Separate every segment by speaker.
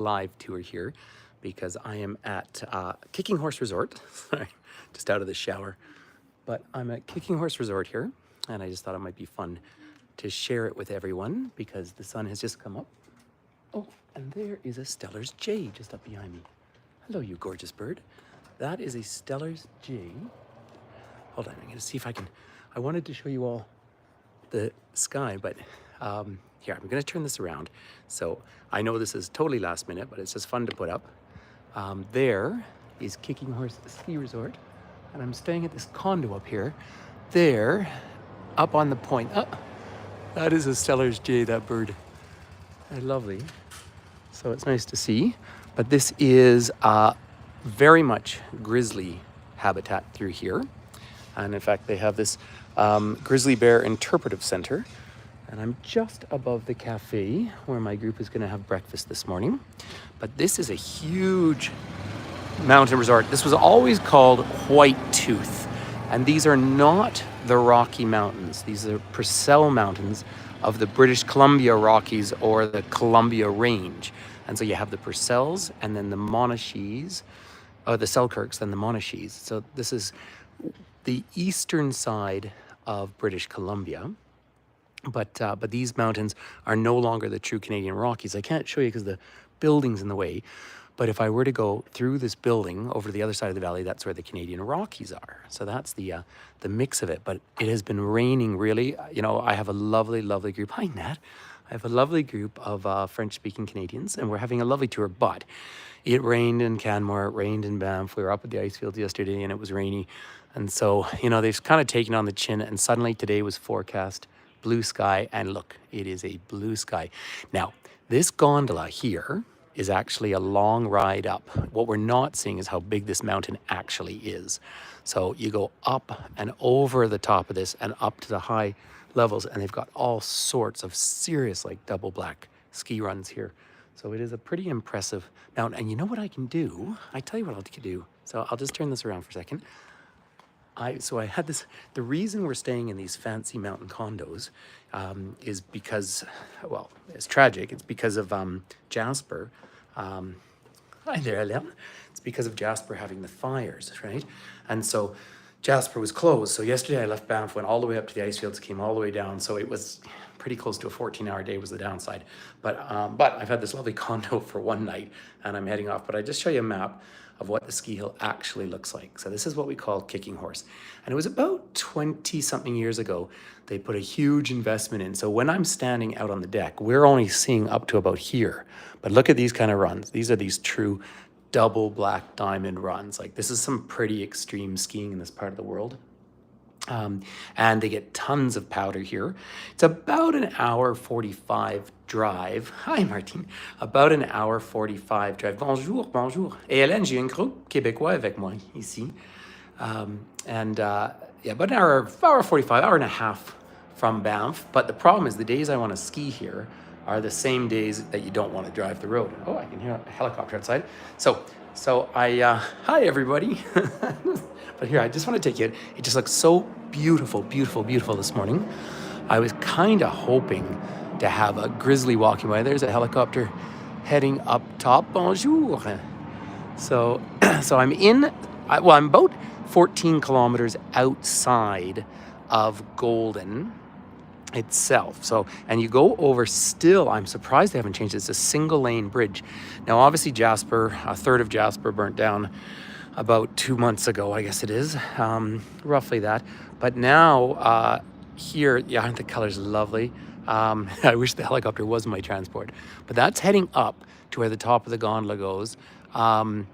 Speaker 1: live tour here because I am at Kicking Horse Resort. Sorry, just out of the shower. But I'm at Kicking Horse Resort here, and I just thought it might be fun to share it with everyone because the sun has just come up. Oh, and there is a Steller's jay just up behind me. Hello, you gorgeous bird. That is a Steller's jay. Hold on, I'm gonna see if I can. I wanted to show you all the sky, but here, I'm gonna turn this around. So I know this is totally last minute, but it's just fun to put up. There is Kicking Horse Ski Resort, and I'm staying at this condo up here. There, up on the point, that is a Steller's jay, that bird. Lovely. So it's nice to see, but this is very much grizzly habitat through here. And in fact, they have this Grizzly Bear Interpretive Center. And I'm just above the cafe where my group is going to have breakfast this morning. But this is a huge mountain resort. This was always called White Tooth. And these are not the Rocky Mountains. These are Purcell Mountains of the British Columbia Rockies or the Columbia Range. And so you have the Purcells and then the Monashees, or the Selkirks, then the Monashees. So this is the eastern side of British Columbia. But these mountains are no longer the true Canadian Rockies. I can't show you because the building's in the way. But if I were to go through this building over to the other side of the valley, that's where the Canadian Rockies are. So that's the mix of it. But it has been raining really. You know, I have a lovely, lovely group. Hi, Nat. I have a lovely group of French-speaking Canadians, and we're having a lovely tour. But it rained in Canmore, it rained in Banff. We were up at the ice fields yesterday, and it was rainy. And so, you know, they've kind of taken on the chin. And suddenly today was forecast blue sky, and look, it is a blue sky. Now, this gondola here is actually a long ride up. What we're not seeing is how big this mountain actually is. So you go up and over the top of this and up to the high levels, and they've got all sorts of serious, like double black ski runs here. So it is a pretty impressive mountain. And you know what I can do? I tell you what I can do. So I'll just turn this around for a second. So I had this, the reason we're staying in these fancy mountain condos is because, well, it's tragic. It's because of Jasper. Hi there, Ellen. It's because of Jasper having the fires, right? And so Jasper was closed. So yesterday I left Banff, went all the way up to the ice fields, came all the way down. So it was pretty close to a 14-hour day was the downside. But I've had this lovely condo for one night and I'm heading off. But I just show you a map of what the ski hill actually looks like. So this is what we call Kicking Horse. And it was about 20-something years ago, they put a huge investment in. So when I'm standing out on the deck, we're only seeing up to about here. But look at these kind of runs. These are these true double black diamond runs. Like this is some pretty extreme skiing in this part of the world. And they get tons of powder here. It's about an hour 45 drive. Hi Martine. About an hour 45 drive. Bonjour, bonjour. Et Hélène, j'ai un groupe québécois avec moi ici. Yeah, about an hour 45, hour and a half from Banff. But the problem is the days I want to ski here are the same days that you don't want to drive the road. Oh, I can hear a helicopter outside. So hi everybody. But here, I just want to take you, it just looks so beautiful, beautiful, beautiful this morning. I was kind of hoping to have a grizzly walking by. There's a helicopter heading up top. Bonjour. So I'm about 14 kilometers outside of Golden itself. So, and you go over still, I'm surprised they haven't changed it. It's a single lane bridge. Now, obviously Jasper, a third of Jasper burnt down about 2 months ago, I guess it is, roughly that. But now here, yeah, aren't the colors lovely? I wish the helicopter was my transport, but that's heading up to where the top of the gondola goes. And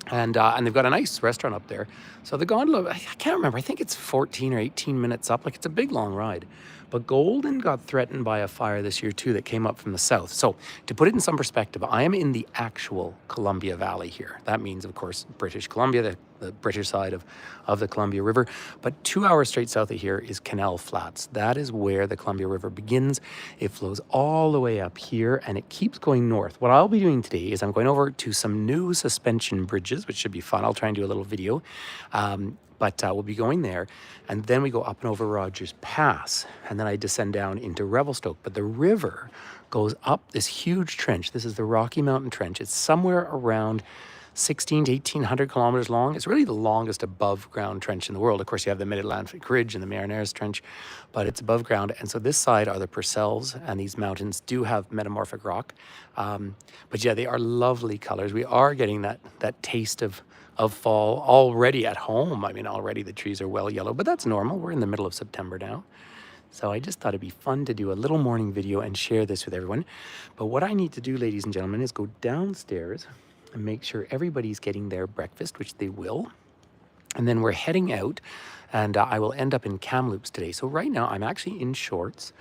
Speaker 1: they've got a nice restaurant up there. So the gondola, I can't remember, I think it's 14 or 18 minutes up. Like it's a big long ride. But Golden got threatened by a fire this year too that came up from the south. So to put it in some perspective, I am in the actual Columbia Valley here. That means, of course, British Columbia, the British side of the Columbia River. But 2 hours straight south of here is Canal Flats. That is where the Columbia River begins. It flows all the way up here and it keeps going north. What I'll be doing today is I'm going over to some new suspension bridges, which should be fun. I'll try and do a little video. But we'll be going there, and then we go up and over Rogers Pass, and then I descend down into Revelstoke. But the river goes up this huge trench. This is the Rocky Mountain Trench. It's somewhere around 16 to 1800 kilometers long. It's really the longest above ground trench in the world. Of course, you have the Mid-Atlantic Ridge and the Marianas Trench, but it's above ground. And so this side are the Purcells, and these mountains do have metamorphic rock. But yeah, they are lovely colors. We are getting that taste of fall already at home. I mean, already the trees are well yellow, but that's normal. We're in the middle of September now. So I just thought it'd be fun to do a little morning video and share this with everyone. But what I need to do, ladies and gentlemen, is go downstairs and make sure everybody's getting their breakfast, which they will. And then we're heading out, and I will end up in Kamloops today. So right now I'm actually in shorts,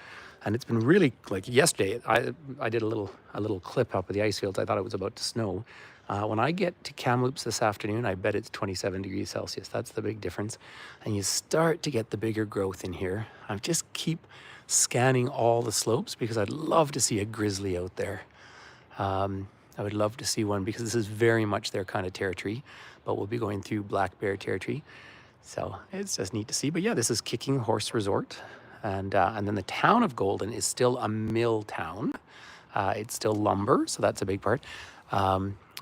Speaker 1: and it's been really, like yesterday, I did a little clip up of the ice fields. I thought it was about to snow. When I get to Kamloops this afternoon, I bet it's 27 degrees Celsius. That's the big difference. And you start to get the bigger growth in here. I just keep scanning all the slopes because I'd love to see a grizzly out there. I would love to see one because this is very much their kind of territory, but we'll be going through black bear territory. So it's just neat to see. But yeah, this is Kicking Horse Resort. And then the town of Golden is still a mill town. It's still lumber, so that's a big part.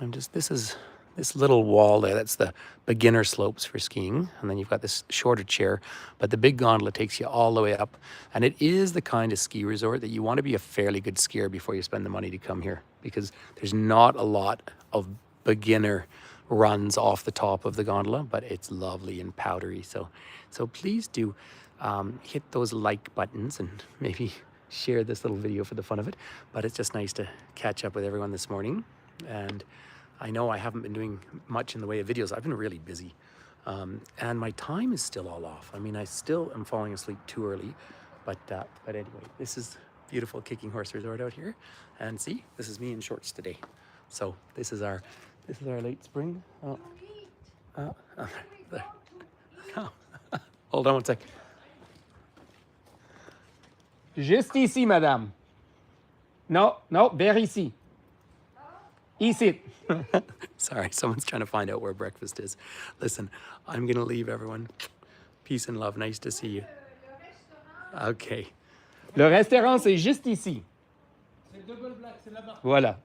Speaker 1: This is this little wall there, that's the beginner slopes for skiing. And then you've got this shorter chair, but the big gondola takes you all the way up. And it is the kind of ski resort that you want to be a fairly good skier before you spend the money to come here, because there's not a lot of beginner runs off the top of the gondola, but it's lovely and powdery. So please do hit those like buttons and maybe share this little video for the fun of it. But it's just nice to catch up with everyone this morning. And I know I haven't been doing much in the way of videos. I've been really busy. And my time is still all off. I mean, I still am falling asleep too early. But anyway, this is beautiful Kicking Horse Resort out here. And see, this is me in shorts today. So this is our late spring. Oh. Hold on one sec. Juste ici, madame. No, vers ici. Ici. Sorry, someone's trying to find out where breakfast is. Listen, I'm going to leave everyone. Peace and love. Nice to see you. Okay. Le restaurant, c'est juste ici. C'est double black, c'est là-bas. Voilà.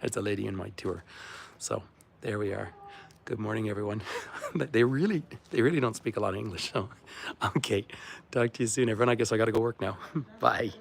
Speaker 1: That's a lady in my tour. So there we are. Good morning, everyone. They really don't speak a lot of English. So, okay. Talk to you soon, everyone. I guess I got to go work now. Bye.